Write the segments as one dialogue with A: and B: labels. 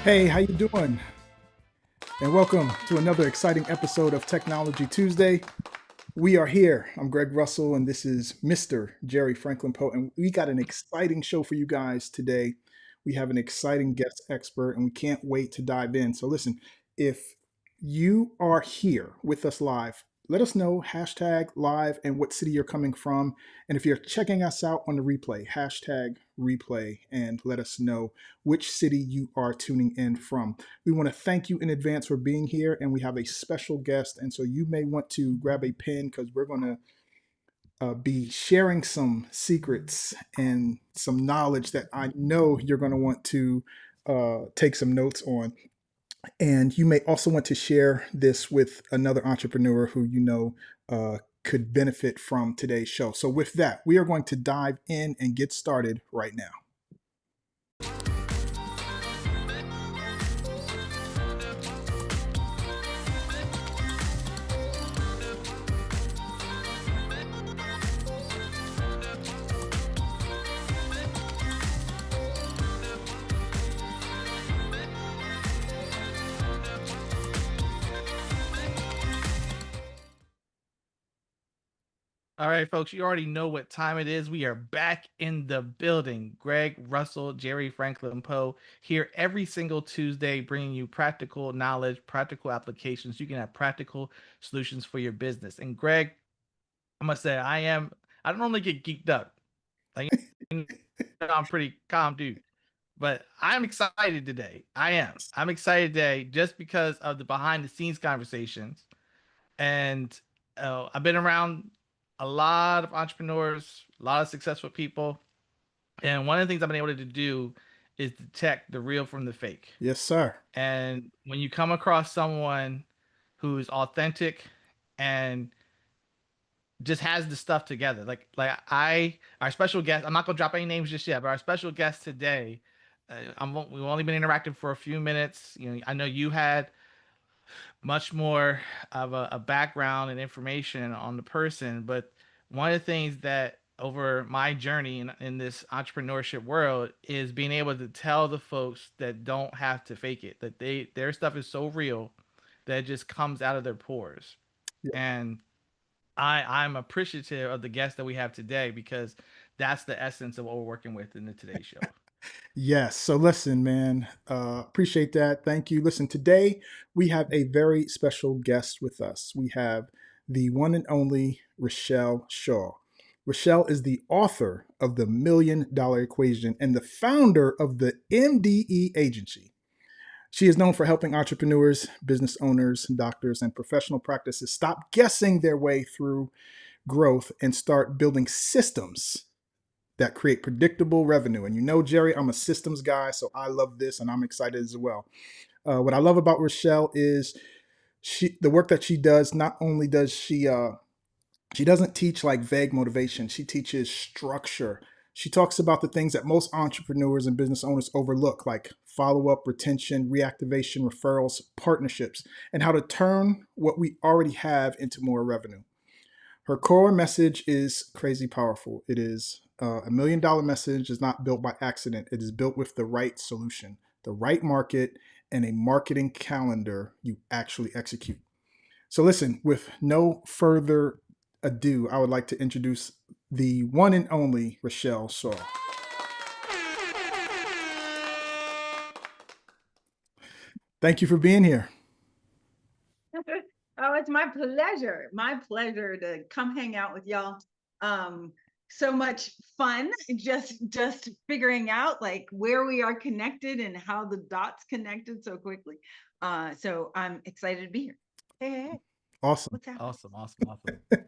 A: Hey, how you doing? And welcome to another exciting episode of Technology Tuesday. We are here. I'm Greg Russell, and this is Mr. Jerry Franklin Poe, and we got an exciting show for you guys today. We have an exciting guest expert, and we can't wait to dive in. So listen, if you are here with us live, let us know hashtag live and what city you're coming from. And if you're checking us out on the replay, hashtag replay and let us know which city you are tuning in from. We want to thank you in advance for being here, and we have a special guest. And so you may want to grab a pen because we're going to be sharing some secrets and some knowledge that I know you're going to want to take some notes on. And you may also want to share this with another entrepreneur who you know could benefit from today's show. So, with that, we are going to dive in and get started right now.
B: All right, folks, you already know what time it is. We are back in the building. Greg Russell, Jerry Franklin Poe here every single Tuesday, bringing you practical knowledge, practical applications. You can have practical solutions for your business. And Greg, I must say, I don't normally get geeked up. Like, I'm pretty calm dude, but I'm excited today. I'm excited today just because of the behind the scenes conversations. And I've been around a lot of entrepreneurs, a lot of successful people, and one of the things I've been able to do is detect the real from the fake.
A: Yes, sir.
B: And when you come across someone who's authentic and just has the stuff together, our special guest, I'm not gonna drop any names just yet, but our special guest today, we've only been interacting for a few minutes. You know, I know you had much more of a background and information on the person. But one of the things that over my journey in this entrepreneurship world is being able to tell the folks that don't have to fake it, that their stuff is so real that it just comes out of their pores.
A: Yeah.
B: And I'm appreciative of the guest that we have today because that's the essence of what we're working with in the today's show.
A: Yes. So listen, man, appreciate that. Thank you. Listen, today we have a very special guest with us. We have the one and only Richelle Shaw. Richelle is the author of The $1 Million Equation and the founder of the MDE Agency. She is known for helping entrepreneurs, business owners, doctors, and professional practices stop guessing their way through growth and start building systems that create predictable revenue. And you know, Jerry, I'm a systems guy, so I love this and I'm excited as well. What I love about Richelle is the work that she does. Not only does she doesn't teach like vague motivation, she teaches structure. She talks about the things that most entrepreneurs and business owners overlook, like follow up, retention, reactivation, referrals, partnerships, and how to turn what we already have into more revenue. Her core message is crazy powerful. It is $1 million message is not built by accident. It is built with the right solution, the right market, and a marketing calendar you actually execute. So, listen, with no further ado, I would like to introduce the one and only Richelle Shaw. Thank you for being here.
C: Oh, it's my pleasure. My pleasure to come hang out with y'all. So much fun just figuring out like where we are connected and how the dots connected so quickly. So I'm excited to be here. Hey,
A: Awesome.
C: what's happening?
B: Awesome.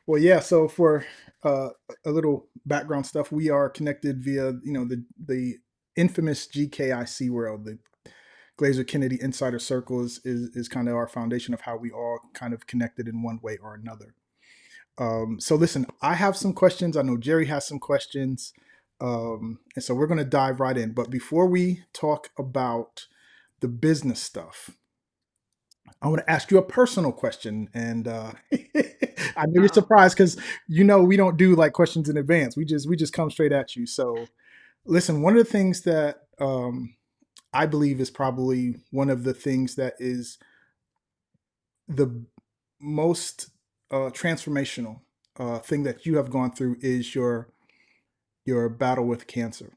A: Well, yeah. So for a little background stuff, we are connected via the infamous GKIC world. The Glazer Kennedy Insider Circle is kind of our foundation of how we all kind of connected in one way or another. So listen, I have some questions. I know Jerry has some questions, and so we're going to dive right in. But before we talk about the business stuff, I want to ask you a personal question, and I know you're surprised because we don't do like questions in advance. We just come straight at you. So, listen, one of the things that I believe is probably one of the things that is the most transformational thing that you have gone through is your battle with cancer.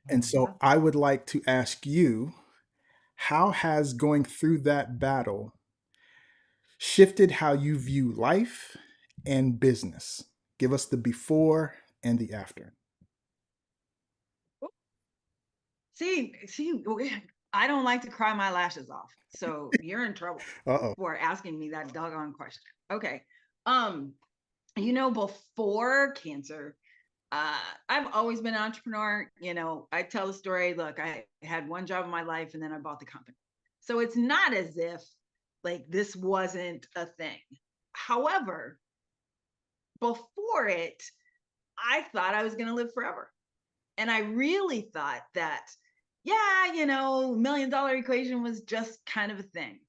A: And
C: Yeah.
A: so I would like to ask you, how has going through that battle shifted how you view life and business? Give us the before and the after.
C: See, I don't like to cry my lashes off. So you're in trouble
A: Uh
C: for asking me that doggone question. Okay. Um, before cancer, I've always been an entrepreneur. I tell the story, look, I had one job in my life and then I bought the company. So it's not as if like this wasn't a thing. However, before it, I thought I was going to live forever. And I really thought that, yeah, $1 million equation was just kind of a thing.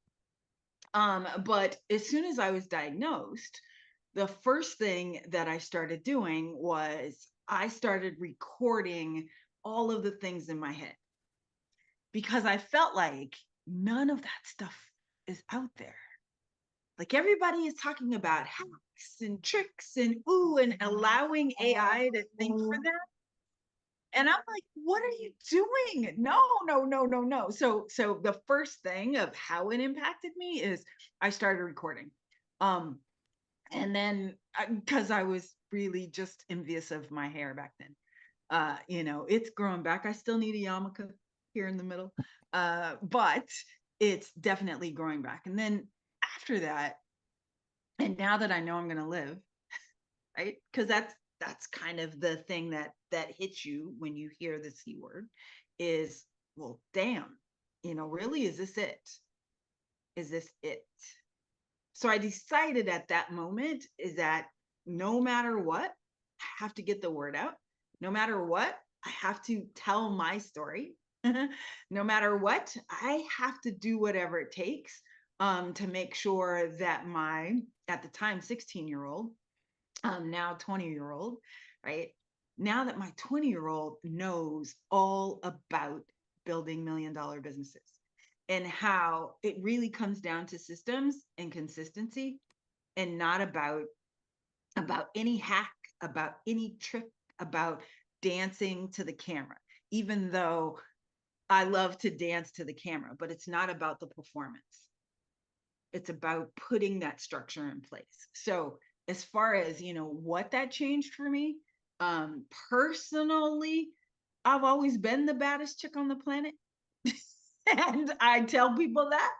C: But as soon as I was diagnosed, the first thing that I started doing was I started recording all of the things in my head because I felt like none of that stuff is out there. Like everybody is talking about hacks and tricks and ooh, and allowing AI to think for them. And I'm like, what are you doing? No, no, no, no, no. So the first thing of how it impacted me is I started recording. Um, and then because I was really just envious of my hair back then. It's growing back. I still need a yarmulke here in the middle. But it's definitely growing back. And then after that, and now that I know I'm gonna live, right? Because that's kind of the thing that hits you when you hear the C word is, well, damn, really, is this it? Is this it? So I decided at that moment is that no matter what, I have to get the word out. No matter what, I have to tell my story. No matter what, I have to do whatever it takes to make sure that my, at the time, 16-year-old, now 20-year-old, right? Now that my 20-year-old knows all about building $1 million businesses and how it really comes down to systems and consistency and not about any hack, about any trick, about dancing to the camera. Even though I love to dance to the camera, but it's not about the performance. It's about putting that structure in place. So as far as what that changed for me, personally, I've always been the baddest chick on the planet. And I tell people that.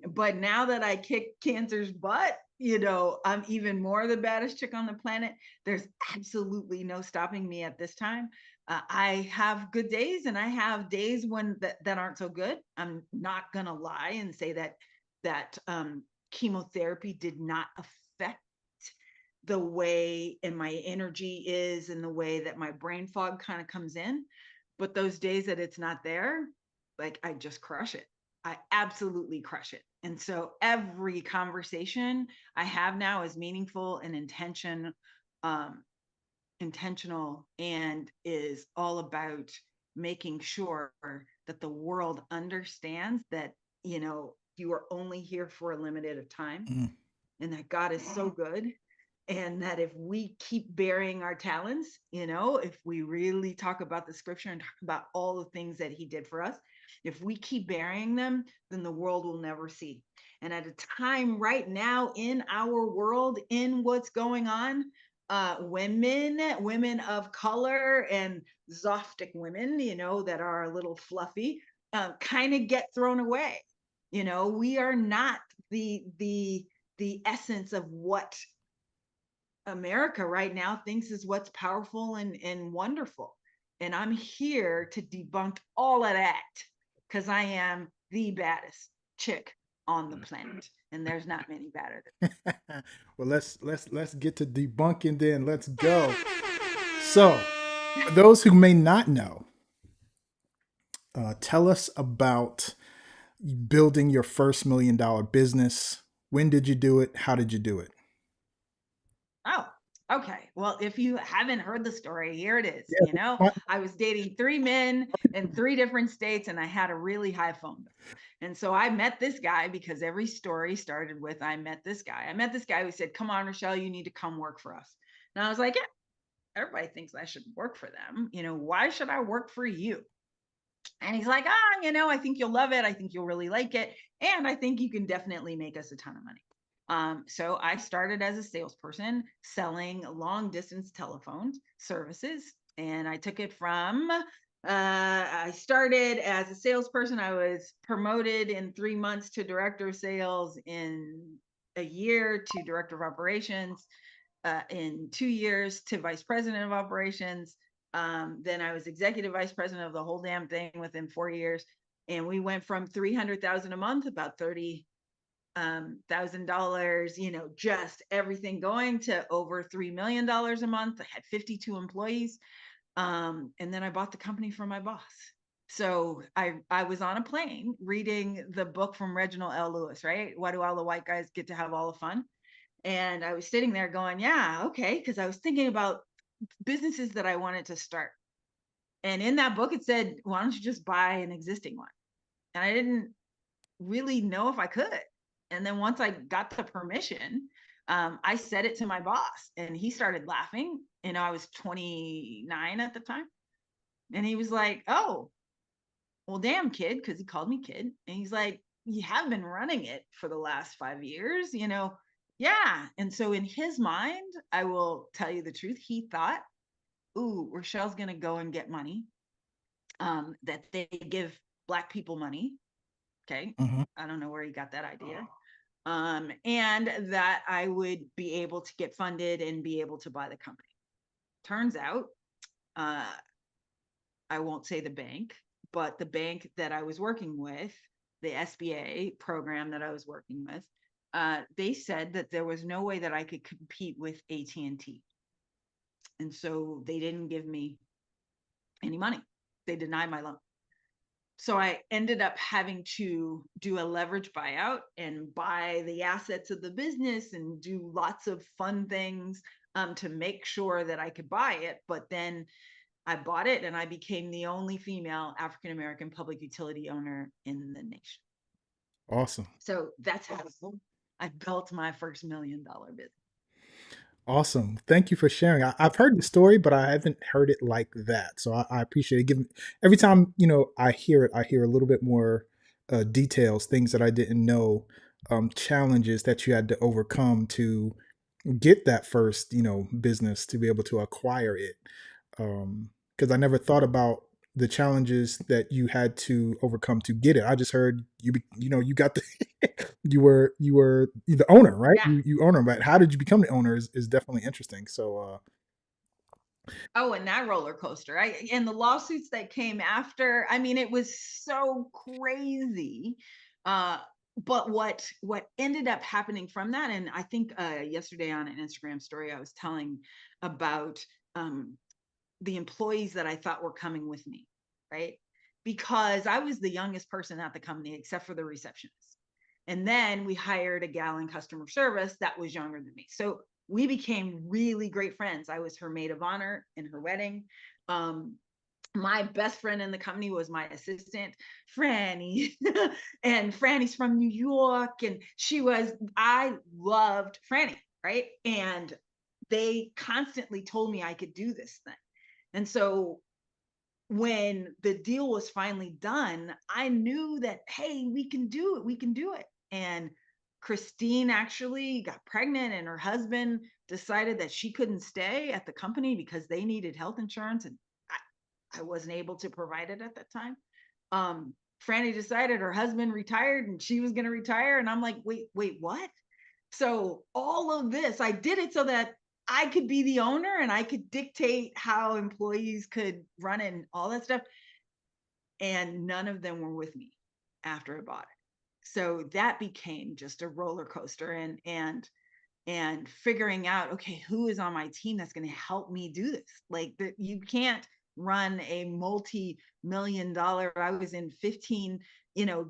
C: But now that I kick cancer's butt, I'm even more the baddest chick on the planet. There's absolutely no stopping me at this time. I have good days and I have days when that aren't so good. I'm not gonna lie and say that chemotherapy did not affect the way and my energy is and the way that my brain fog kind of comes in. But those days that it's not there, like I just crush it. I absolutely crush it. And so every conversation I have now is meaningful and um, intentional, and is all about making sure that the world understands that, you are only here for a limited of time
A: oh.
C: and that God is so good. And that if we keep burying our talents, if we really talk about the scripture and talk about all the things that he did for us, if we keep burying them, then the world will never see. And at a time right now in our world, in what's going on, women of color and Zoftic women, that are a little fluffy, kind of get thrown away. We are not the essence of what America right now thinks is what's powerful and wonderful. And I'm here to debunk all of that because I am the baddest chick on the planet. And there's not many badder than
A: Well, let's get to debunking then. Let's go. So, for those who may not know, tell us about building your first $1 million business. When did you do it? How did you do it?
C: me. Oh. Okay, well, if you haven't heard the story, here it is.
A: Yeah.
C: I was dating 3 men in 3 different states, and I had a really high phone bill. And so I met this guy because every story started with I met this guy. I met this guy who said, "Come on, Richelle, you need to come work for us." And I was like, "Yeah, everybody thinks I should work for them. Why should I work for you?" And he's like, I think you'll love it. I think you'll really like it. And I think you can definitely make us a ton of money. So I started as a salesperson selling long distance telephone services. And I took it from, I started as a salesperson. I was promoted in 3 months to director of sales, in a year to director of operations, in 2 years to vice president of operations. Then I was executive vice president of the whole damn thing within 4 years. And we went from 300,000 a month, about $30,000, just everything going, to over $3 million a month. I had 52 employees. And then I bought the company from my boss. So I was on a plane reading the book from Reginald L. Lewis, right? Why do all the white guys get to have all the fun? And I was sitting there going, yeah, okay, because I was thinking about businesses that I wanted to start. And in that book, it said, why don't you just buy an existing one? And I didn't really know if I could. And then once I got the permission, I said it to my boss, and he started laughing. I was 29 at the time. And he was like, oh, well, damn, kid, because he called me kid. And he's like, you have been running it for the last 5 years, Yeah. And so in his mind, I will tell you the truth, he thought, ooh, Rochelle's going to go and get money, that they give Black people money. Okay.
A: Hmm.
C: I don't know where he got that idea. And that I would be able to get funded and be able to buy the company. Turns out, uh, I won't say the bank, but the bank that I was working with, the SBA program that I was working with, they said that there was no way that I could compete with AT&T. And so they didn't give me any money. They denied my loan. So I ended up having to do a leverage buyout and buy the assets of the business and do lots of fun things, to make sure that I could buy it. But then I bought it, and I became the only female African American public utility owner in the nation.
A: Awesome.
C: So that's how I built my first $1 million business.
A: Awesome. Thank you for sharing. I've heard the story, but I haven't heard it like that. So I appreciate it. Given every time I hear it, I hear a little bit more details, things that I didn't know, challenges that you had to overcome to get that first business to be able to acquire it. Because I never thought about the challenges that you had to overcome to get it. I just heard you got the you were the owner, right?
C: Yeah.
A: You own them, but how did you become the owner is definitely interesting. So
C: Oh, and that roller coaster. And the lawsuits that came after, I mean, it was so crazy. Uh, but what ended up happening from that, and I think yesterday on an Instagram story, I was telling about, the employees that I thought were coming with me, right? Because I was the youngest person at the company except for the receptionist. And then we hired a gal in customer service that was younger than me. So we became really great friends. I was her maid of honor in her wedding. Um, my best friend in the company was my assistant, Franny. And Franny's from New York. And I loved Franny, right? And they constantly told me I could do this thing. And so when the deal was finally done, I knew that, hey, we can do it. We can do it. And Christine actually got pregnant, and her husband decided that she couldn't stay at the company because they needed health insurance. And I wasn't able to provide it at that time. Franny decided her husband retired and she was going to retire. And I'm like, wait, what? So all of this, I did it so that I could be the owner and I could dictate how employees could run it and all that stuff. And none of them were with me after I bought it. So that became just a roller coaster, and figuring out, okay, who is on my team that's going to help me do this? Like, that you can't run a multi-million-dollar. I was in 15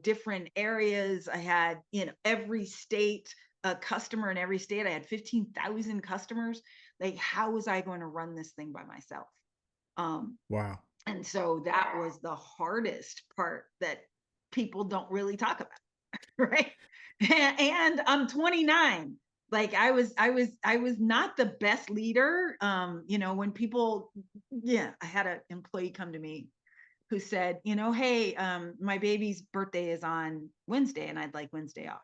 C: different areas. I had every state, a customer in every state. I had 15,000 customers. Like, how was I going to run this thing by myself? Um,
A: Wow.
C: and so that was the hardest part that people don't really talk about, right? And I'm 29. Like, I was not the best leader. When people, yeah, I had an employee come to me who said, hey, my baby's birthday is on Wednesday and I'd like Wednesday off.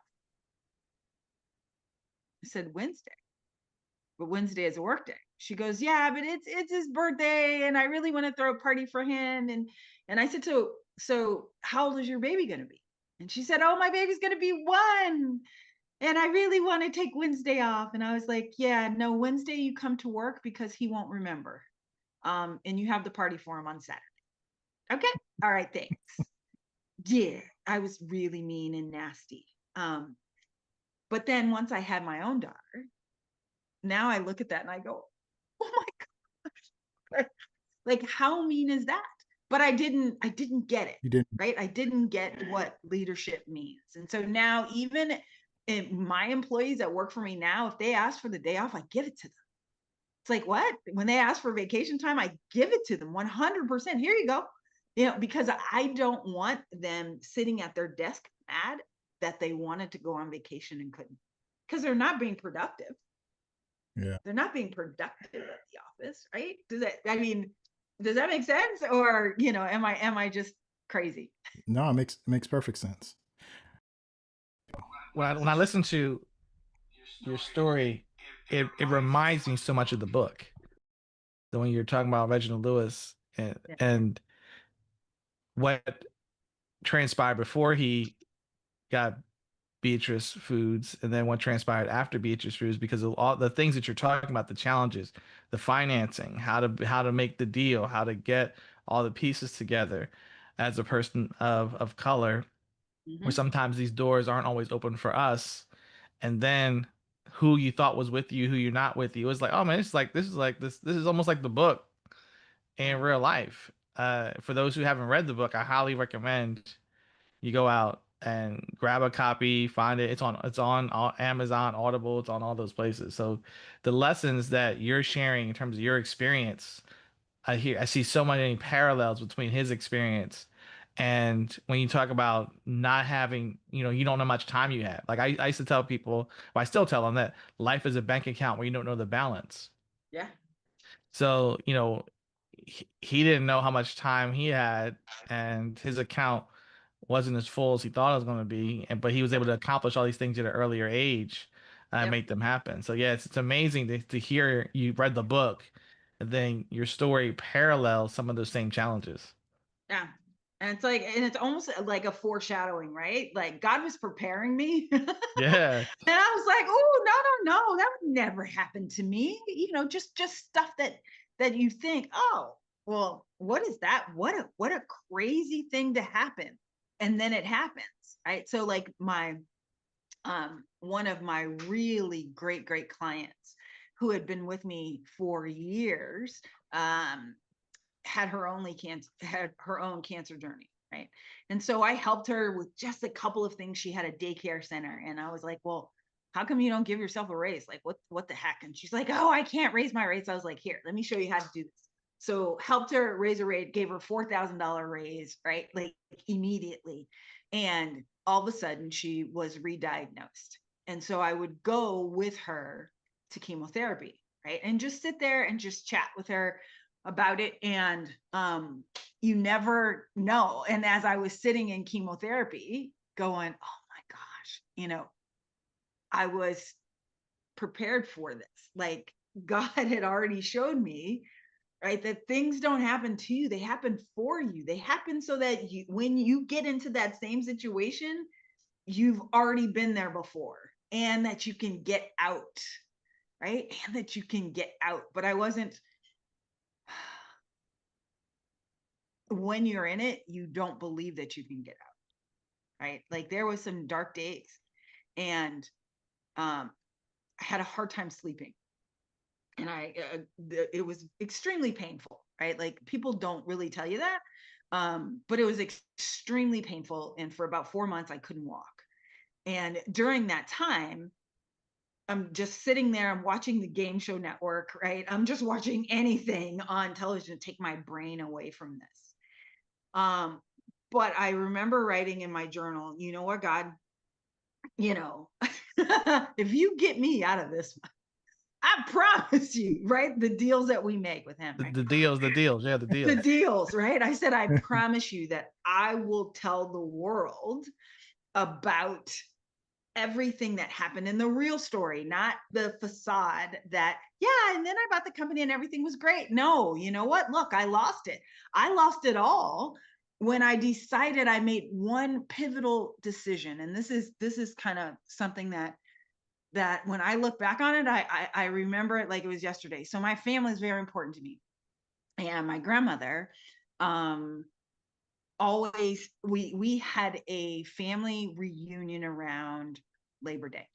C: I said, Wednesday? But Wednesday is a work day. She goes, yeah, but it's his birthday and I really want to throw a party for him. And I said, so how old is your baby going to be? And she said, oh, my baby's going to be 1. And I really want to take Wednesday off. And I was like, yeah, no, Wednesday you come to work because he won't remember. And you have the party for him on Saturday. Okay. All right, thanks. Yeah, I was really mean and nasty. But then once I had my own daughter, now I look at that and I go, oh my God, like how mean is that? But I didn't get it,
A: You didn't.
C: right? I didn't get what leadership means. And so now even my employees that work for me now, if they ask for the day off, I give it to them. It's like, what? When they ask for vacation time, I give it to them 100%. Here you go. Because I don't want them sitting at their desk mad that they wanted to go on vacation and couldn't, because they're not being productive.
A: Yeah.
C: They're not being productive at the office, right? Does that make sense? Or, am I just crazy?
A: No, it makes perfect sense.
B: When I listen to your story, it reminds me so much of the book. The when you're talking about Reginald Lewis
C: Yeah.
B: and what transpired before he got Beatrice Foods, and then what transpired after Beatrice Foods, because of all the things that you're talking about, the challenges, the financing, how to make the deal, how to get all the pieces together as a person of color, where
C: Mm-hmm.
B: sometimes these doors aren't always open for us, and then who you thought was with you, who you're not with you. It's like, oh man, it's like this is almost like the book in
C: Yeah.
B: real life. For those who haven't read the book, I highly recommend you go out and grab a copy, find it. It's on Amazon, Audible, it's on all those places. So the lessons that you're sharing in terms of your experience, I see so many parallels between his experience and when you talk about not having, you don't know how much time you have. Like I used to tell people, well, I still tell them that life is a bank account where you don't know the balance.
C: Yeah.
B: So, he didn't know how much time he had, and his account wasn't as full as he thought it was going to be. But he was able
C: Yep.
B: to accomplish all these things at an earlier age and
C: Yep.
B: make them happen. So, yeah, it's amazing to hear you read the book and then your story parallels some of those same challenges.
C: Yeah. And it's almost like a foreshadowing, right? Like God was preparing me. And
B: Yeah.
C: I was like, oh, no, no, no, that would never happen to me. Just stuff that you think, oh, well, what is that? What a crazy thing to happen. And then it happens. Right. So like one of my really great clients who had been with me for years, um, had her own cancer journey, right? And so I helped her with just a couple of things. She had a daycare center, and I was like, well, how come you don't give yourself a raise? Like, what the heck? And she's like, oh, I can't raise my raise. I was like, here, let me show you how to do this. So helped her raise a rate, gave her $4,000 raise, right? Like immediately. And all of a sudden she was re-diagnosed. And so I would go with her to chemotherapy, right? And just sit there and just chat with her about it. And you never know. And as I was sitting in chemotherapy going, oh my gosh, I was prepared for this. Like God had already showed me, right, that things don't happen to you, they happen for you. They happen so that when you get into that same situation, you've already been there before, and that you can get out, right? And that you can get out. But I wasn't, when you're in it, you don't believe that you can get out, right? Like there was some dark days, and I had a hard time sleeping, and it was extremely painful, right? Like people don't really tell you that, but it was extremely painful, and for about 4 months I couldn't walk. And during that time, I'm just sitting there, I'm watching the game show network, right? I'm just watching anything on television to take my brain away from this. Um, but I remember writing in my journal, you know what, God, you know, if you get me out of this, I promise you, right? The deals that we make with him, right?
B: The deals, yeah, the
C: The
B: deals.
C: deals, right? I said, I promise you that I will tell the world about everything that happened in the real story, not the facade that, yeah, and then I bought the company and everything was great. No, you know what? Look, I lost it. I lost it all when I decided. I made one pivotal decision. And this is kind of something that when I look back on it, I remember it like it was yesterday. So my family is very important to me. And my grandmother, um, always we had a family reunion around Labor Day.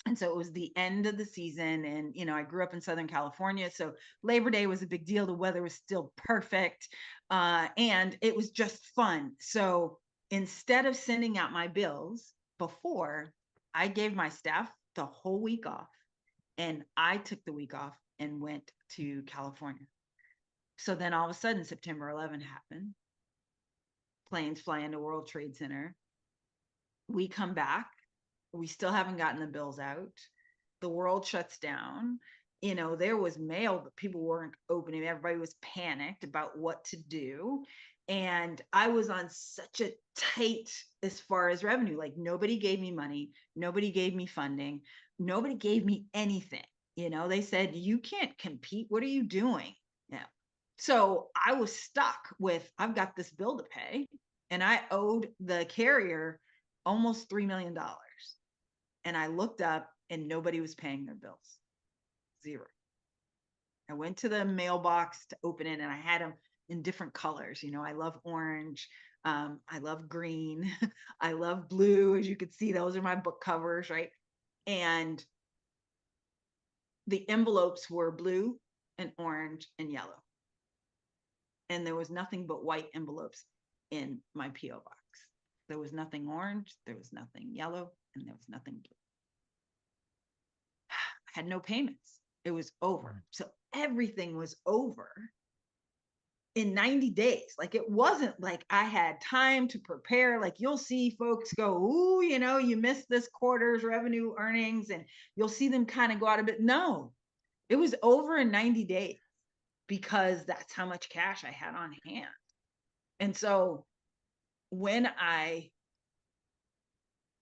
C: And so it was the end of the season. And, I grew up in Southern California. So Labor Day was a big deal. The weather was still perfect. And it was just fun. So instead of sending out my bills before, I gave my staff the whole week off. And I took the week off and went to California. So then all of a sudden, September 11th happened. Planes fly into World Trade Center. We come back. We still haven't gotten the bills out. The world shuts down. There was mail, but people weren't opening. Everybody was panicked about what to do. And I was on such a tight as far as revenue. Like nobody gave me money, nobody gave me funding, nobody gave me anything. They said, you can't compete. What are you doing? Yeah. So I was stuck with, I've got this bill to pay, and I owed the carrier almost $3 million. And I looked up and nobody was paying their bills. Zero. I went to the mailbox to open it and I had them in different colors. I love orange. I love green. I love blue. As you can see, those are my book covers, right? And the envelopes were blue and orange and yellow. And there was nothing but white envelopes in my P.O. box. There was nothing orange, there was nothing yellow, and there was nothing blue. I had no payments. It was over. So everything was over in 90 days. Like it wasn't like I had time to prepare. Like you'll see folks go, ooh, you missed this quarter's revenue earnings, and you'll see them kind of go out a bit. No, it was over in 90 days because that's how much cash I had on hand. And so when I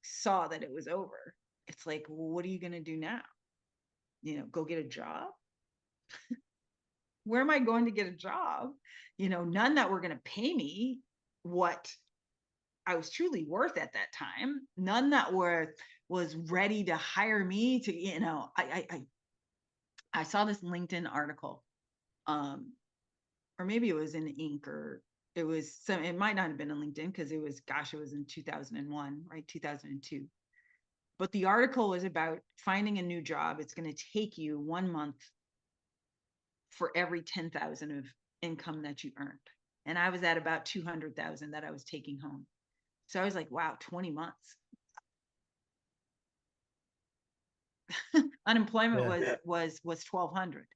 C: saw that it was over, it's like, well, what are you going to do now? Go get a job? Where am I going to get a job? None that were going to pay me what I was truly worth at that time. None that was ready to hire me to, I saw this LinkedIn article, or maybe it was in Inc. or it might not have been in LinkedIn because it was in 2001, right? 2002. But the article was about finding a new job. It's going to take you 1 month for every 10,000 of income that you earned. And I was at about 200,000 that I was taking home. So I was like, wow, 20 months. Unemployment
B: Yeah.
C: was 1,200.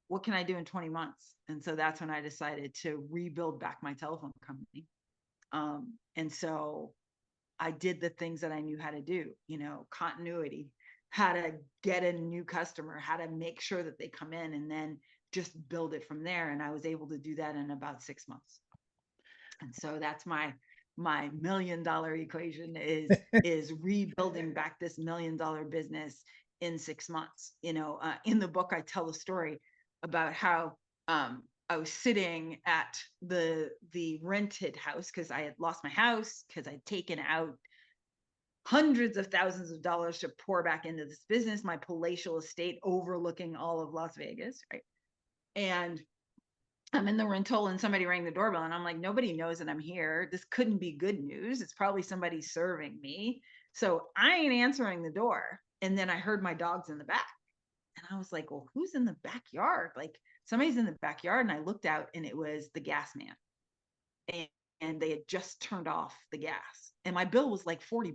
C: What can I do in 20 months? And so that's when I decided to rebuild back my telephone company. And so I did the things that I knew how to do, continuity, how to get a new customer, how to make sure that they come in, and then just build it from there. And I was able to do that in about 6 months. And so that's my $1 million equation is rebuilding back this $1 million business in 6 months. In the book, I tell a story about how I was sitting at the rented house because I had lost my house, because I'd taken out hundreds of thousands of dollars to pour back into this business, my palatial estate overlooking all of Las Vegas, right? And I'm in the rental and somebody rang the doorbell and I'm like, nobody knows that I'm here. This couldn't be good news. It's probably somebody serving me. So I ain't answering the door. And then I heard my dogs in the back. And I was like, well, who's in the backyard? Like somebody's in the backyard. And I looked out and it was the gas man. and they had just turned off the gas. And my bill was like $40.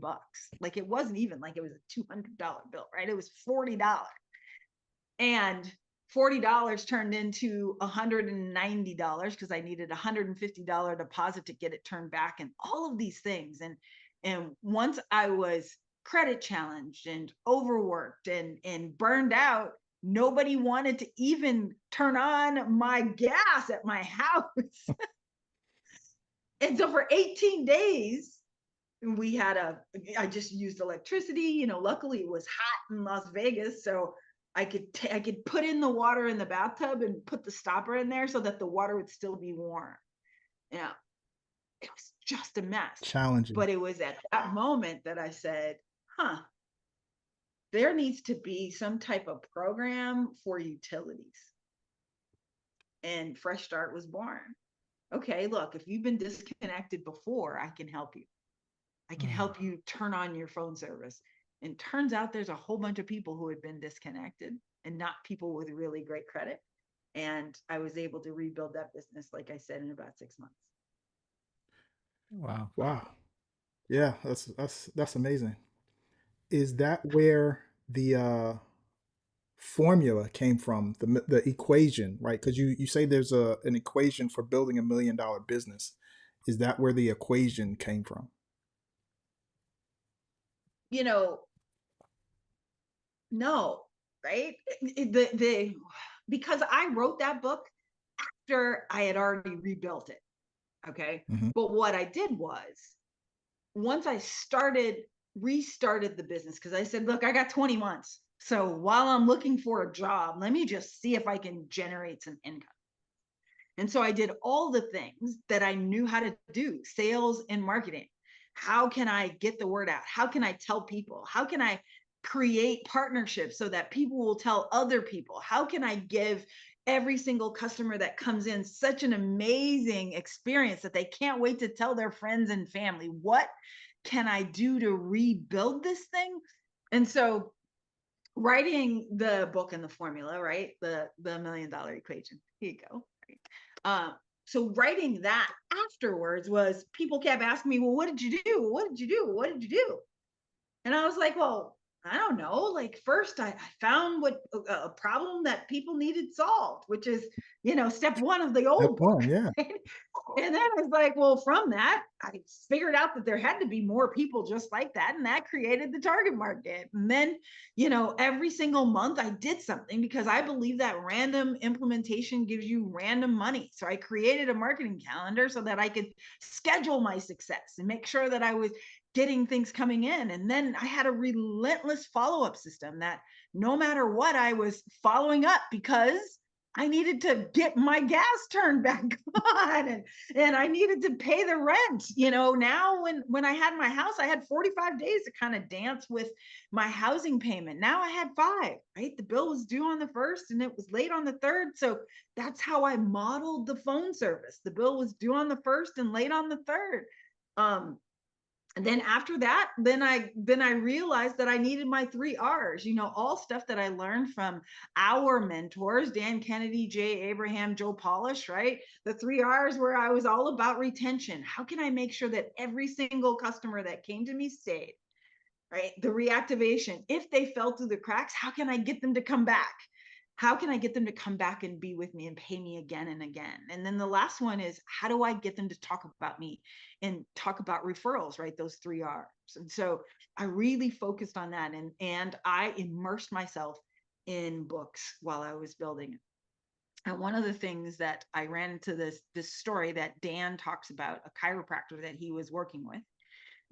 C: Like it wasn't even like it was a $200 bill, right? It was $40. And $40 turned into $190 because I needed a $150 deposit to get it turned back and all of these things. And once I was credit challenged and overworked and burned out, nobody wanted to even turn on my gas at my house. And so for 18 days, we had I just used electricity. Luckily it was hot in Las Vegas, so I could put in the water in the bathtub and put the stopper in there so that the water would still be warm. Yeah, it was just a mess.
A: Challenging.
C: But it was at that moment that I said, huh, there needs to be some type of program for utilities. And Fresh Start was born. Okay, look, if you've been disconnected before, I can help you. I can
B: Mm.
C: help you turn on your phone service. And turns out there's a whole bunch of people who had been disconnected and not people with really great credit. And I was able to rebuild that business, like I said, in about 6 months.
B: Wow.
A: Wow. Yeah, that's amazing. Is that where the formula came from, the equation, right? Because you say there's an equation for building $1 million business. Is that where the equation came from?
C: You know, no, right? The because I wrote that book after I had already rebuilt it. Okay.
A: Hmm.
C: But what I did was once I restarted the business, because I said, look, I got 20 months. So while I'm looking for a job, let me just see if I can generate some income. And so I did all the things that I knew how to do, sales and marketing. How can I get the word out? How can I tell people? How can I create partnerships so that people will tell other people? How can I give every single customer that comes in such an amazing experience that they can't wait to tell their friends and family? What can I do to rebuild this thing? And so writing the book and the formula, right? The $1 million equation. Here you go. Right? So writing that afterwards was people kept asking me, well, what did you do? What did you do? What did you do? And I was like, well, I don't know. Like first I found what a problem that people needed solved, which is, step one of the
A: Step
C: old book.
A: one, yeah.
C: Right? And then I was like, well, from that, I figured out that there had to be more people just like that. And that created the target market. And then, every single month I did something because I believe that random implementation gives you random money. So I created a marketing calendar so that I could schedule my success and make sure that I was getting things coming in. And then I had a relentless follow up system that no matter what, I was following up because I needed to get my gas turned back on and I needed to pay the rent. Now when I had my house, I had 45 days to kind of dance with my housing payment. Now I had 5, right? The bill was due on the 1st and it was late on the 3rd. So that's how I modeled the phone service. The bill was due on the 1st and late on the 3rd. And then after that, then I realized that I needed my 3 R's, all stuff that I learned from our mentors, Dan Kennedy, Jay Abraham, Joe Polish, right? The 3 R's where I was all about retention. How can I make sure that every single customer that came to me stayed? Right? The reactivation. If they fell through the cracks, how can I get them to come back? How can I get them to come back and be with me and pay me again and again? And then the last one is how do I get them to talk about me and talk about referrals, right? Those 3 R's. And so I really focused on that and I immersed myself in books while I was building it. And one of the things that I ran into this story that Dan talks about, a chiropractor that he was working with,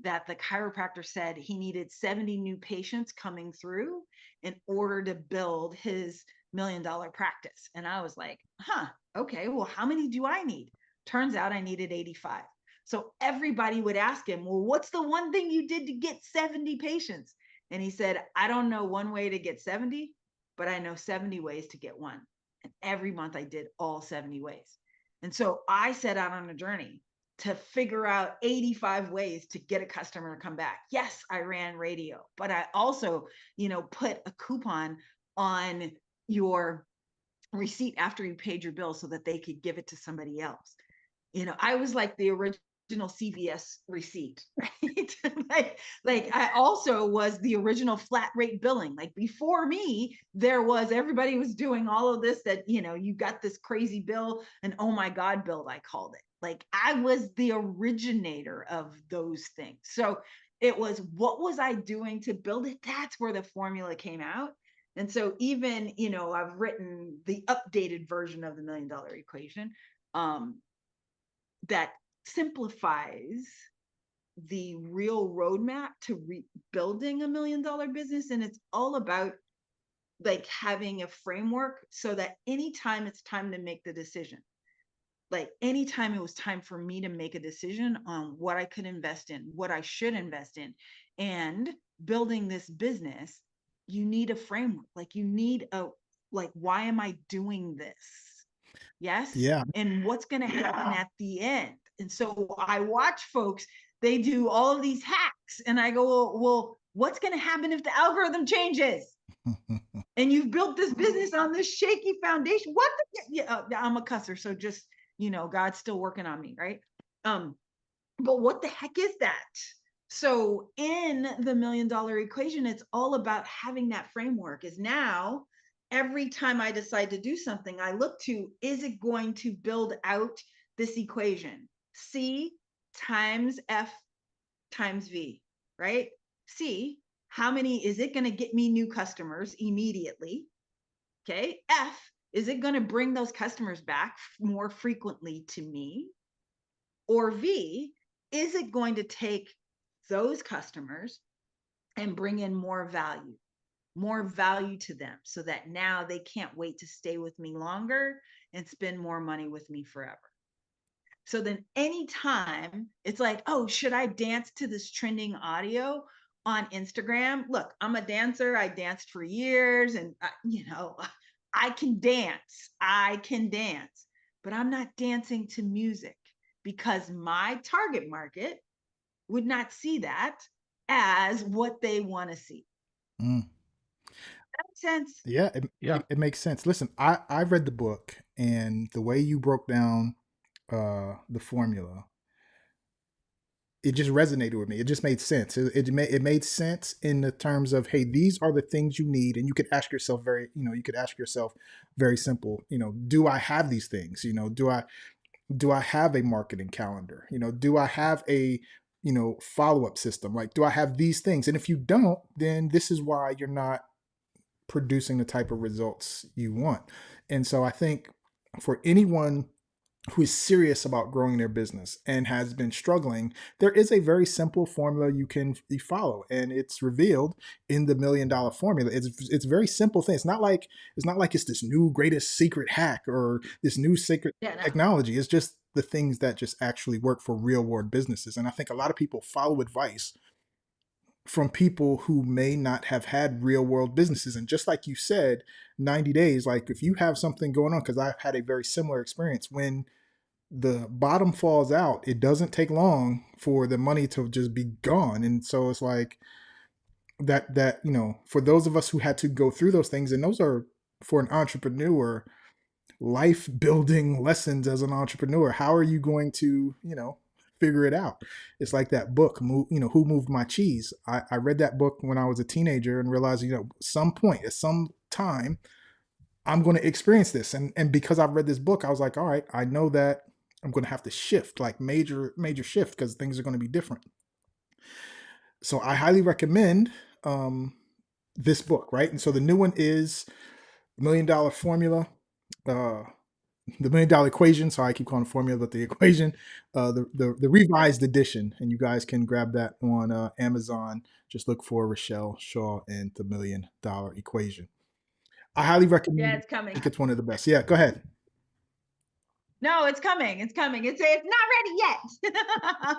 C: that the chiropractor said he needed 70 new patients coming through in order to build his $1 million practice. And I was like, okay, well, how many do I need? Turns out I needed 85. So everybody would ask him, well, what's the one thing you did to get 70 patients? And he said, I don't know one way to get 70, but I know 70 ways to get one. And every month I did all 70 ways. And so I set out on a journey to figure out 85 ways to get a customer to come back. Yes, I ran radio, but I also, put a coupon on your receipt after you paid your bill so that they could give it to somebody else. I was like the original original CVS receipt, right? like I also was the original flat rate billing. Like before me, there was everybody was doing all of this that, you got this crazy bill, an oh my God bill, I called it. Like I was the originator of those things. So it was, what was I doing to build it? That's where the formula came out. And so even, I've written the updated version of the $1 million equation. Um, that simplifies the real roadmap to rebuilding $1 million business. And it's all about like having a framework so that anytime it's time to make the decision, like anytime it was time for me to make a decision on what I could invest in, what I should invest in, and building this business, you need a framework. Like you need like, why am I doing this? Yes.
A: Yeah.
C: And what's going to happen at the end? And so I watch folks, they do all of these hacks, and I go, well, what's going to happen if the algorithm changes? And you've built this business on this shaky foundation. What the, yeah, I'm a cusser, so just, God's still working on me, right? But what the heck is that? So in the $1 million equation, it's all about having that framework. Is now every time I decide to do something, I look to, is it going to build out this equation? C times F times V, right? C, how many is it going to get me new customers immediately? Okay. F, is it going to bring those customers back more frequently to me? Or V, is it going to take those customers and bring in more value to them so that now they can't wait to stay with me longer and spend more money with me forever? So then anytime it's like, oh, should I dance to this trending audio on Instagram? Look, I'm a dancer. I danced for years, and I can dance. I can dance, but I'm not dancing to music because my target market would not see that as what they want to see.
A: Mm.
C: That makes sense.
A: Yeah,
B: Yeah.
A: it makes sense. Listen, I read the book, and the way you broke down the formula, it just resonated with me. It just made sense. It made sense in the terms of, hey, these are the things you need, and you could ask yourself you could ask yourself very simple, do I have these things? Do I have a marketing calendar? Do I have a follow up system? Like, do I have these things? And if you don't, then this is why you're not producing the type of results you want. And so I think for anyone who is serious about growing their business and has been struggling, there is a very simple formula you can follow, and it's revealed in the $1 million formula. It's a very simple thing. It's not like it's this new greatest secret hack or this new secret
C: Yeah, no.
A: technology. It's just the things that just actually work for real world businesses. And I think a lot of people follow advice from people who may not have had real world businesses. And just like you said, 90 days, like if you have something going on, because I've had a very similar experience, when the bottom falls out, it doesn't take long for the money to just be gone. And so it's like that, for those of us who had to go through those things, and those are, for an entrepreneur, life building lessons as an entrepreneur. How are you going to, figure it out? It's like that book, Who Moved My Cheese. I read that book when I was a teenager and realized, some point, at some time, I'm going to experience this. And because I've read this book, I was like, all right, I know that I'm going to have to shift, like major shift, because things are going to be different. So I highly recommend this book, right? And so the new one is $1 Million Formula. Uh, the $1 Million Equation. Sorry, I keep calling it formula, but the equation, the revised edition, and you guys can grab that on Amazon. Just look for Richelle Shaw and the $1 Million Equation. I highly recommend
C: Yeah,
A: it.
C: it's
A: I
C: coming.
A: think it's one of the best. Yeah, go ahead.
C: No, it's coming. It's coming. It's not ready yet.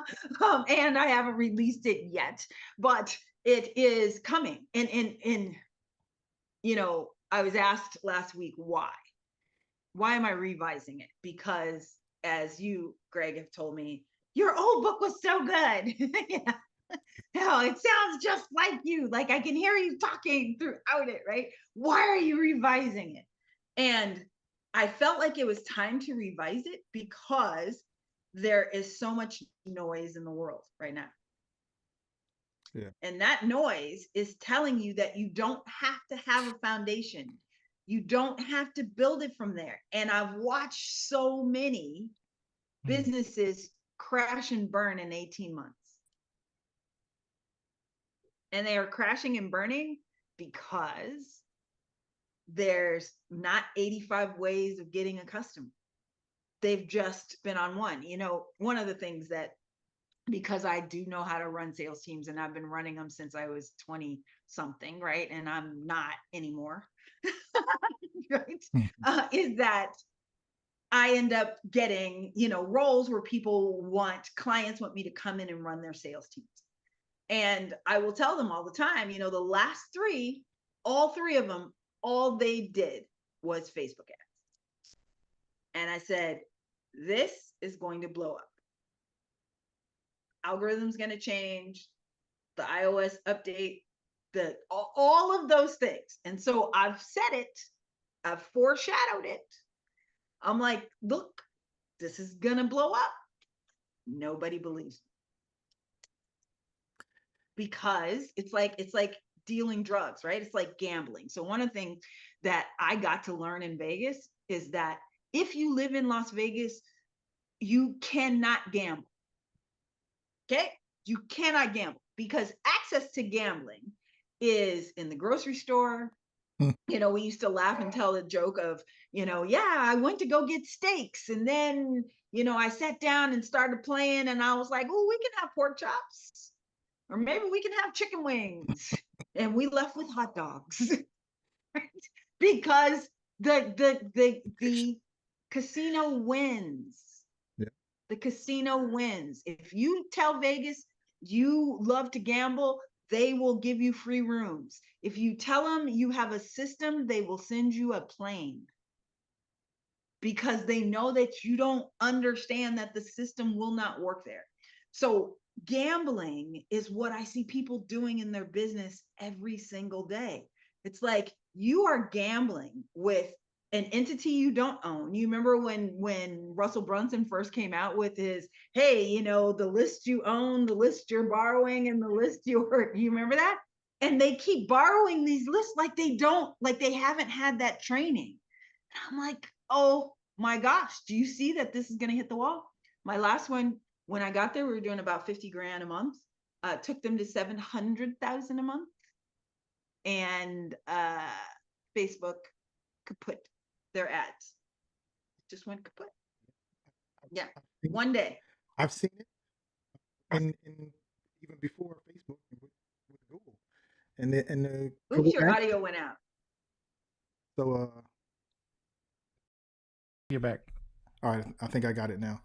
C: And I haven't released it yet, but it is coming. And I was asked last week why. Why am I revising it? Because as you, Greg, have told me, your old book was so good. Yeah. Hell, it sounds just like you. Like I can hear you talking throughout it, right? Why are you revising it? And I felt like it was time to revise it because there is so much noise in the world right now.
A: Yeah.
C: And that noise is telling you that you don't have to have a foundation. You don't have to build it from there. And I've watched so many
B: Mm.
C: businesses crash and burn in 18 months. And they are crashing and burning because there's not 85 ways of getting a customer. They've just been on one. One of the things that, because I do know how to run sales teams and I've been running them since I was 20 something, right? And I'm not anymore, right?
A: Mhm.
C: Is that I end up getting, roles where clients want me to come in and run their sales teams. And I will tell them all the time, the last three, all three of them, all they did was Facebook ads. And I said, this is going to blow up. Algorithm's going to change, the iOS update, all of those things. And so I've said it, I've foreshadowed it. I'm like, look, this is going to blow up. Nobody believes me because it's like dealing drugs, right? It's like gambling. So one of the things that I got to learn in Vegas is that if you live in Las Vegas, you cannot gamble. Okay? You cannot gamble because access to gambling is in the grocery store. We used to laugh and tell the joke of, yeah, I went to go get steaks and then, I sat down and started playing and I was like, oh, we can have pork chops or maybe we can have chicken wings. And we left with hot dogs. Because the casino wins.
A: Yeah.
C: The casino wins. If you tell Vegas you love to gamble, they will give you free rooms. If you tell them you have a system, they will send you a plane because they know that you don't understand that the system will not work there. So gambling is what I see people doing in their business every single day. It's like you are gambling with an entity you don't own. You remember when Russell Brunson first came out with his, hey, the list you own, the list you're borrowing, and the list you remember that? And they keep borrowing these lists like they haven't had that training. I'm like, oh my gosh, do you see that this is going to hit the wall? My last one, when I got there, we were doing about 50 grand a month. Took them to 700,000 a month. And Facebook kaput their ads. Just went kaput. Yeah.
A: I've seen
C: One day.
A: I've seen it in even before Facebook with Google and the
C: Oops,
A: Google
C: your
A: Ads.
C: audio went out.
A: So
B: You're back.
A: all right, I think I got it now.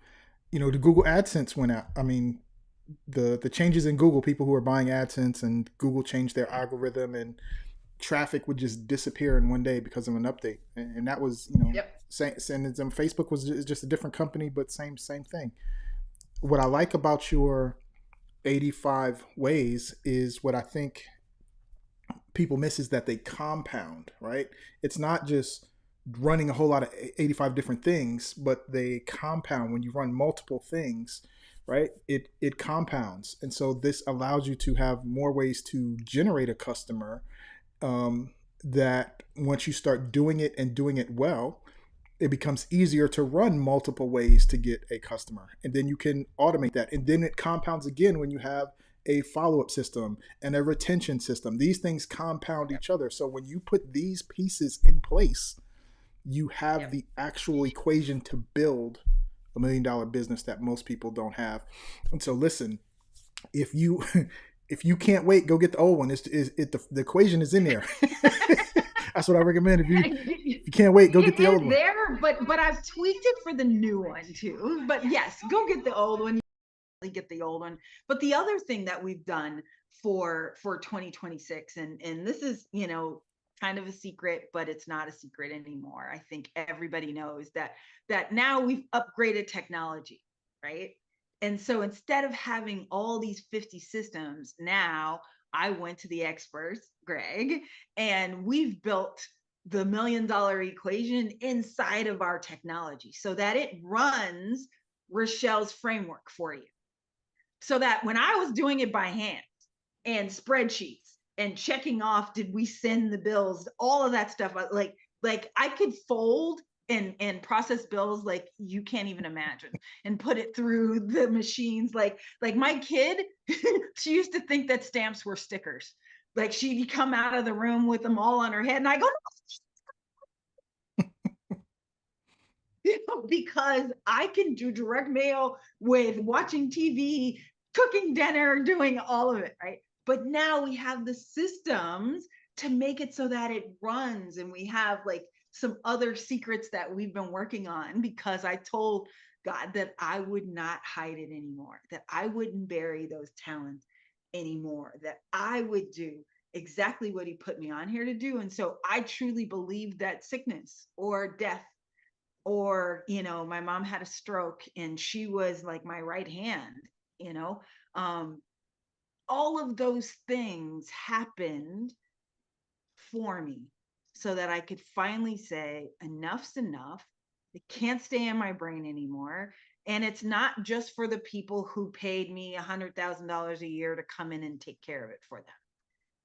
A: The Google AdSense went out. I mean, the changes in Google, people who are buying AdSense and Google changed their algorithm and traffic would just disappear in one day because of an update. And that was,
C: Yep.
A: Facebook was just a different company, but same thing. What I like about your 85 ways is what I think people miss is that they compound, right? It's not just running a whole lot of 85 different things, but they compound when you run multiple things, right? It compounds. And so this allows you to have more ways to generate a customer, that once you start doing it and doing it well, it becomes easier to run multiple ways to get a customer. And then you can automate that. And then it compounds again when you have a follow-up system and a retention system. These things compound each other. So when you put these pieces in place, you have
C: Yep.
A: the actual equation to build $1 million business that most people don't have. And so listen, if you if you can't wait, go get the old one. The equation is in there. That's what I recommend. If you can't wait, go get
C: It
A: the old
C: is
A: one.
C: there, but I've tweaked it for the new one too. But yes, go get the old one. Get the old one. But the other thing that we've done for 2026, and this is, kind of a secret, but it's not a secret anymore. I think everybody knows that now we've upgraded technology, right? And so instead of having all these 50 systems, now I went to the experts, Greg, and we've built the $1 million equation inside of our technology so that it runs Richelle's framework for you. So that when I was doing it by hand and spreadsheets and checking off, did we send the bills, all of that stuff, like I could fold and process bills like you can't even imagine, and put it through the machines. Like my kid, she used to think that stamps were stickers. Like she'd come out of the room with them all on her head, and I go, because I can do direct mail with watching TV, cooking dinner, doing all of it, right? But now we have the systems to make it so that it runs. And we have like some other secrets that we've been working on, because I told God that I would not hide it anymore, that I wouldn't bury those talents anymore, that I would do exactly what He put me on here to do. And so I truly believe that sickness or death, or my mom had a stroke and she was like my right hand, you know um all of those things happened for me so that I could finally say enough's enough. It can't stay in my brain anymore. And it's not just for the people who paid me $100,000 a year to come in and take care of it for them,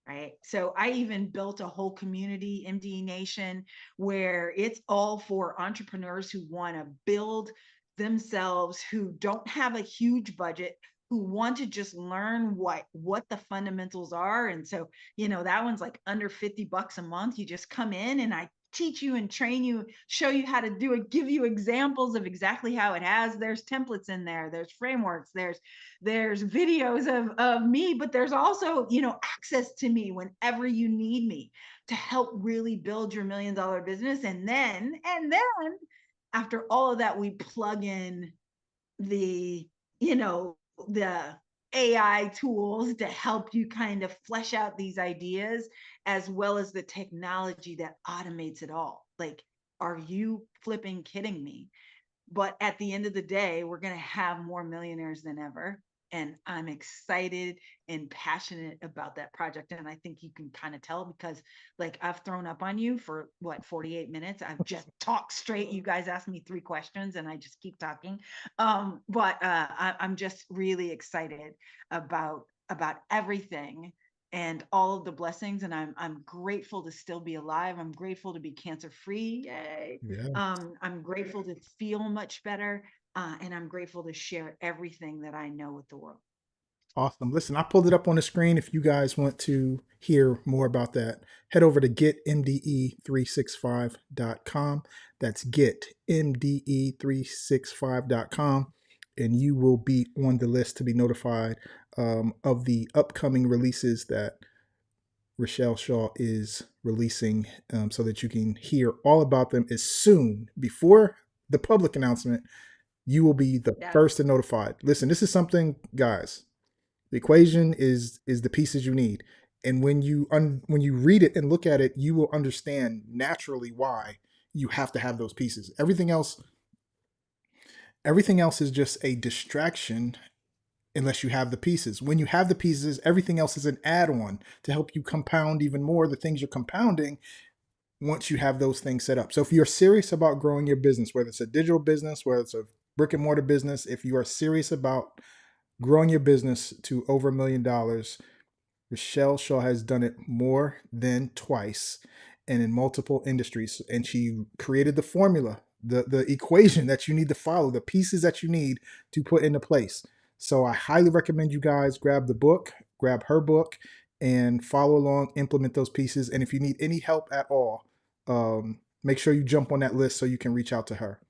C: right? So I even built a whole community, MDE Nation, where it's all for entrepreneurs who want to build themselves, who don't have a huge budget, who want to just learn what the fundamentals are. And so, that one's like under $50 a month. You just come in and I teach you and train you, show you how to do it, give you examples of exactly how it has. There's templates in there, there's frameworks, there's videos of me, but there's also, access to me whenever you need me to help really build your $1 million business. And then after all of that, we plug in the, the AI tools to help you kind of flesh out these ideas, as well as the technology that automates it all. Like, are you flipping kidding me? But at the end of the day, we're going to have more millionaires than ever. And I'm excited and passionate about that project. And I think you can kind of tell, because like I've thrown up on you for what, 48 minutes. I've just talked straight. You guys asked me 3 questions and I just keep talking. I'm just really excited about everything and all of the blessings. And I'm grateful to still be alive. I'm grateful to be cancer free. Yay.
A: Yeah.
C: I'm grateful to feel much better. And I'm grateful to share everything that I know with the world.
A: Awesome. Listen, I pulled it up on the screen. If you guys want to hear more about that, head over to getmde365.com. That's getmde365.com. And you will be on the list to be notified of the upcoming releases that Richelle Shaw is releasing, so that you can hear all about them as soon before the public announcement. You will be the
C: Yeah.
A: first to notified. Listen, this is something, guys. The equation is the pieces you need, and when you read it and look at it, you will understand naturally why you have to have those pieces. Everything else is just a distraction unless you have the pieces. When you have the pieces, everything else is an add-on to help you compound even more the things you're compounding once you have those things set up. So if you're serious about growing your business, whether it's a digital business, whether it's a brick and mortar business, if you are serious about growing your business to over $1 million, Richelle Shaw has done it more than twice and in multiple industries. And she created the formula, the equation that you need to follow, the pieces that you need to put into place. So I highly recommend you guys grab the book, grab her book, and follow along, implement those pieces. And if you need any help at all, make sure you jump on that list so you can reach out to her.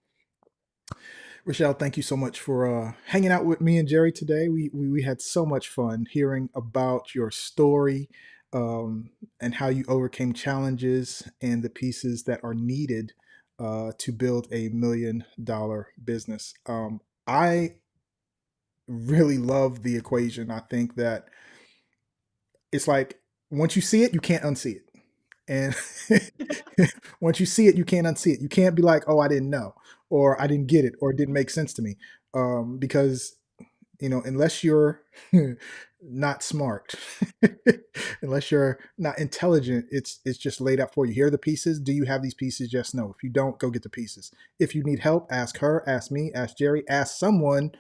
A: Richelle, thank you so much for hanging out with me and Jerry today. We had so much fun hearing about your story, and how you overcame challenges and the pieces that are needed to build a $1 million business. I really love the equation. I think that it's like once you see it, you can't unsee it. And once you see it, you can't unsee it. You can't be like, oh, I didn't know, or I didn't get it, or it didn't make sense to me. Because unless you're not smart, unless you're not intelligent, it's just laid out for you. Here are the pieces. Do you have these pieces? Yes, no. If you don't, go get the pieces. If you need help, ask her, ask me, ask Jerry, ask someone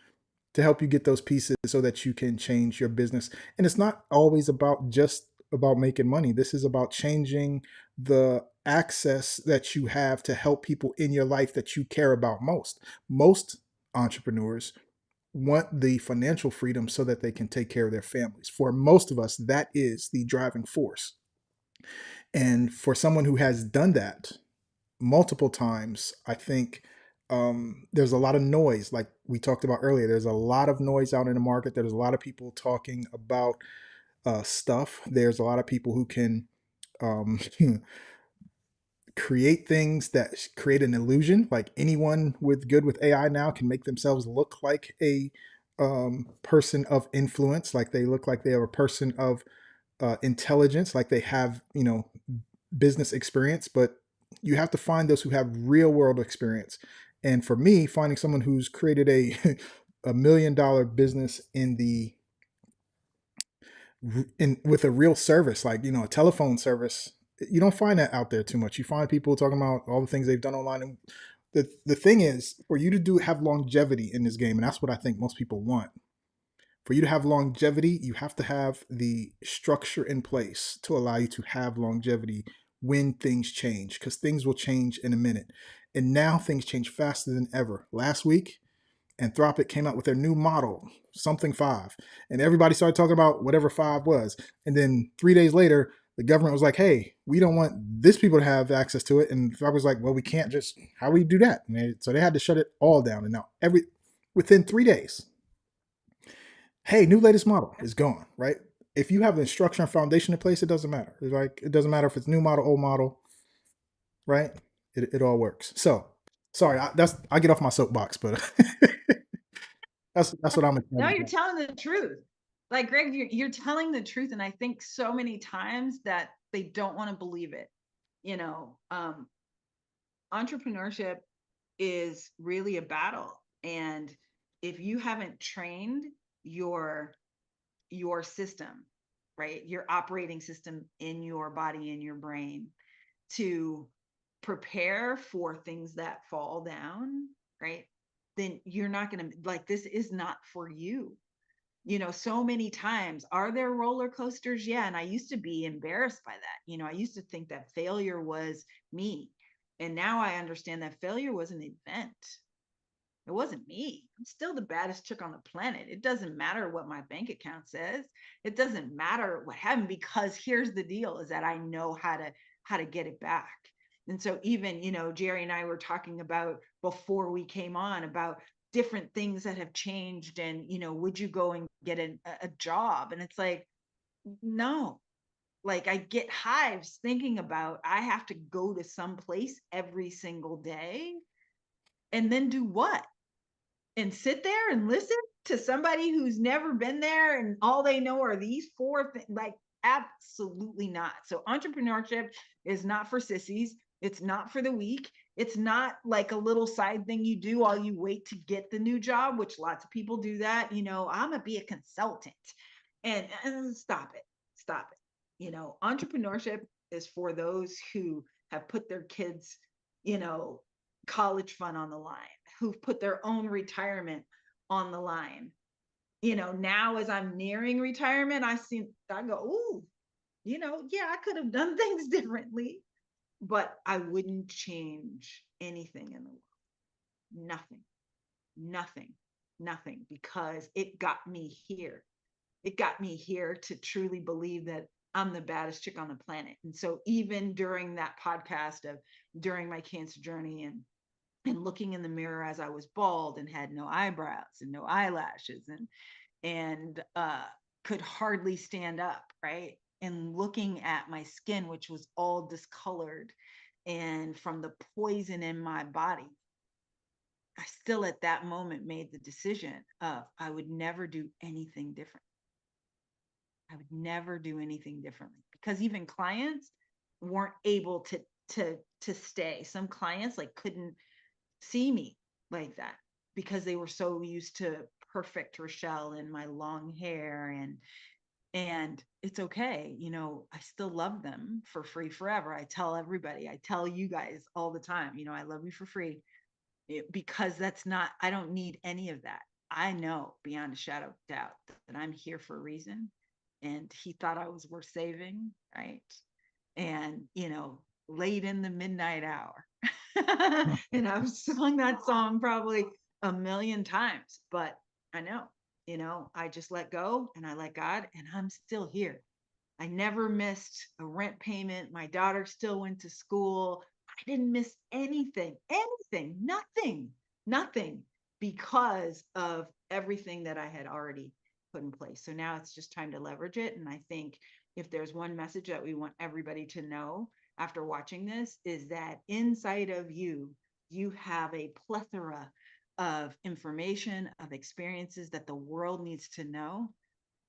A: to help you get those pieces so that you can change your business. And it's not always about just about making money. This is about changing the access that you have to help people in your life that you care about most. Most entrepreneurs want the financial freedom so that they can take care of their families. For most of us, that is the driving force. And for someone who has done that multiple times, I think there's a lot of noise, like we talked about earlier. There's a lot of noise out in the market. There's a lot of people talking about stuff. There's a lot of people who can um, create things that create an illusion. Like anyone with AI now can make themselves look like a person of influence, like they look like they are a person of intelligence, like they have business experience. But you have to find those who have real world experience. And for me, finding someone who's created a $1 million business in with a real service, like a telephone service, you don't find that out there too much. You find people talking about all the things they've done online. And the thing is, for you to have longevity in this game, and that's what I think most people want. For you to have longevity, you have to have the structure in place to allow you to have longevity when things change, because things will change in a minute. And now things change faster than ever. Last week, Anthropic came out with their new model, something 5, and everybody started talking about whatever 5 was. And then 3 days later, the government was like, "Hey, we don't want this people to have access to it." And Anthropic was like, "Well, we can't just how do we do that?" So they had to shut it all down. And now within 3 days, hey, new latest model is gone. Right? If you have the structure and foundation in place, it doesn't matter. It's like it doesn't matter if it's new model, old model, right? It all works. So sorry, I get off my soapbox, but that's what I'm
C: No,
A: excited
C: you're
A: about.
C: telling the truth. Like Greg, you're telling the truth. And I think so many times that they don't want to believe it. You know, entrepreneurship is really a battle. And if you haven't trained your your system, right? Your operating system in your body, in your brain, to prepare for things that fall down, right? Then you're not going to like this is not for you. So many times, are there roller coasters? Yeah. And I used to be embarrassed by that. I used to think that failure was me. And now I understand that failure was an event. It wasn't me. I'm still the baddest chick on the planet. It doesn't matter what my bank account says. It doesn't matter what happened, because here's the deal is that I know how to get it back. And so even, Jerry and I were talking about before we came on about different things that have changed, and would you go and get a job? And it's like, no. Like I get hives thinking about I have to go to some place every single day and then do what? And sit there and listen to somebody who's never been there and all they know are these four things. Like, absolutely not. So entrepreneurship is not for sissies. It's not for the weak. It's not like a little side thing you do while you wait to get the new job, which lots of people do that. I'm gonna be a consultant. And stop it. Stop it. Entrepreneurship is for those who have put their kids, you know college fund on the line, who've put their own retirement on the line. Now as I'm nearing retirement, I go, ooh, yeah, I could have done things differently, but I wouldn't change anything in the world. Nothing, nothing, nothing, because it got me here. It got me here to truly believe that I'm the baddest chick on the planet. And so even during that podcast of during my cancer journey and looking in the mirror as I was bald and had no eyebrows and no eyelashes and could hardly stand up, right? And looking at my skin, which was all discolored and from the poison in my body, I still at that moment made the decision of I would never do anything different. I would never do anything differently, because even clients weren't able to stay. Some clients like couldn't see me like that because they were so used to perfect Richelle and my long hair, and it's okay. I still love them for free forever. I tell everybody, I tell you guys all the time, I love you for free, because that's not, I don't need any of that. I know beyond a shadow of doubt that I'm here for a reason. And he thought I was worth saving, right? And, late in the midnight hour. And I've sung that song probably a million times, but I know, I just let go and I let God, and I'm still here. I never missed a rent payment. My daughter still went to school. I didn't miss anything, nothing, because of everything that I had already put in place. So now it's just time to leverage it. And I think if there's one message that we want everybody to know after watching this, is that inside of you, you have a plethora of information, of experiences that the world needs to know.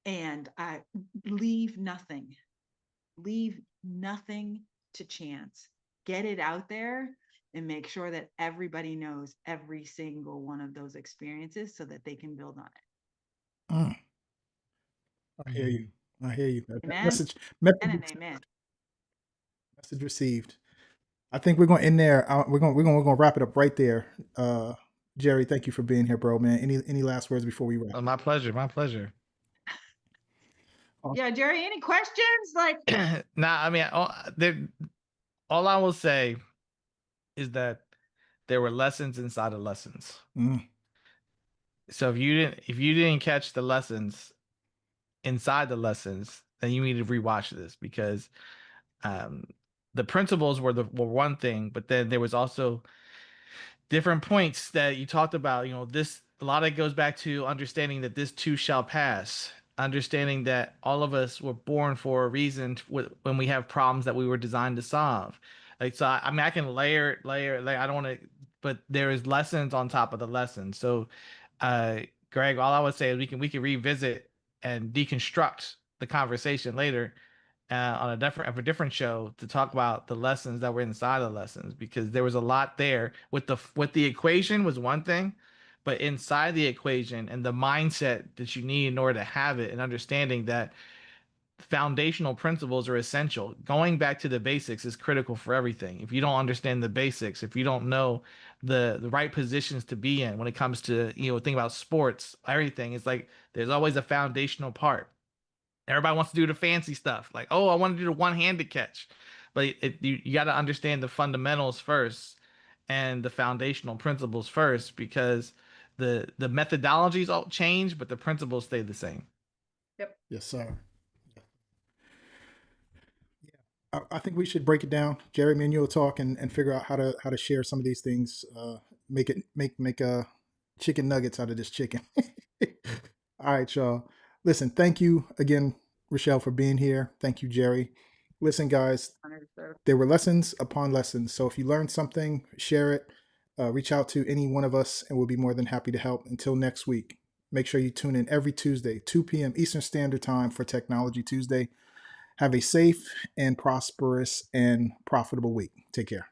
C: And I leave nothing to chance. Get it out there and make sure that everybody knows every single one of those experiences so that they can build on it.
A: Mm, I hear you. I hear you.
C: Amen.
A: Message
C: And an amen.
A: received. Message received. I think we're going to end there. We're going to wrap it up right there. Jerry, thank you for being here, bro, man. Any last words before we wrap?
B: My pleasure. My pleasure.
A: Awesome.
C: Yeah, Jerry, any questions? Like,
B: Now, I mean, all I will say is that there were lessons inside of lessons.
A: Mm,
B: So if you didn't catch the lessons inside the lessons, then you need to rewatch this, because um, the principles were one thing, but then there was also different points that you talked about. This, a lot of it goes back to understanding that this too shall pass. Understanding that all of us were born for a reason, when we have problems that we were designed to solve. Like, so I mean, I can layer. I don't want to, but there is lessons on top of the lessons. So, Greg, all I would say is we can revisit and deconstruct the conversation later, on a different show, to talk about the lessons that were inside the lessons, because there was a lot there. With the equation was one thing, but inside the equation and the mindset that you need in order to have it, and understanding that foundational principles are essential. Going back to the basics is critical for everything. If you don't understand the basics, if you don't know the right positions to be in when it comes to, think about sports, everything, it's like there's always a foundational part. Everybody wants to do the fancy stuff, like, oh, I want to do the one-handed catch, but you got to understand the fundamentals first, and the foundational principles first, because the methodologies all change, but the principles stay the same.
C: yep.
A: yes, sir. I think we should break it down. Jerry, me and you will talk and figure out how to share some of these things. Make chicken nuggets out of this chicken. All right, y'all. Listen, thank you again, Richelle, for being here. Thank you, Jerry. Listen, guys,
C: Honored, sir.
A: there were lessons upon lessons. So if you learned something, share it. Reach out to any one of us, and we'll be more than happy to help. Until next week, make sure you tune in every Tuesday, 2 p.m. Eastern Standard Time, for Technology Tuesday. Have a safe and prosperous and profitable week. Take care.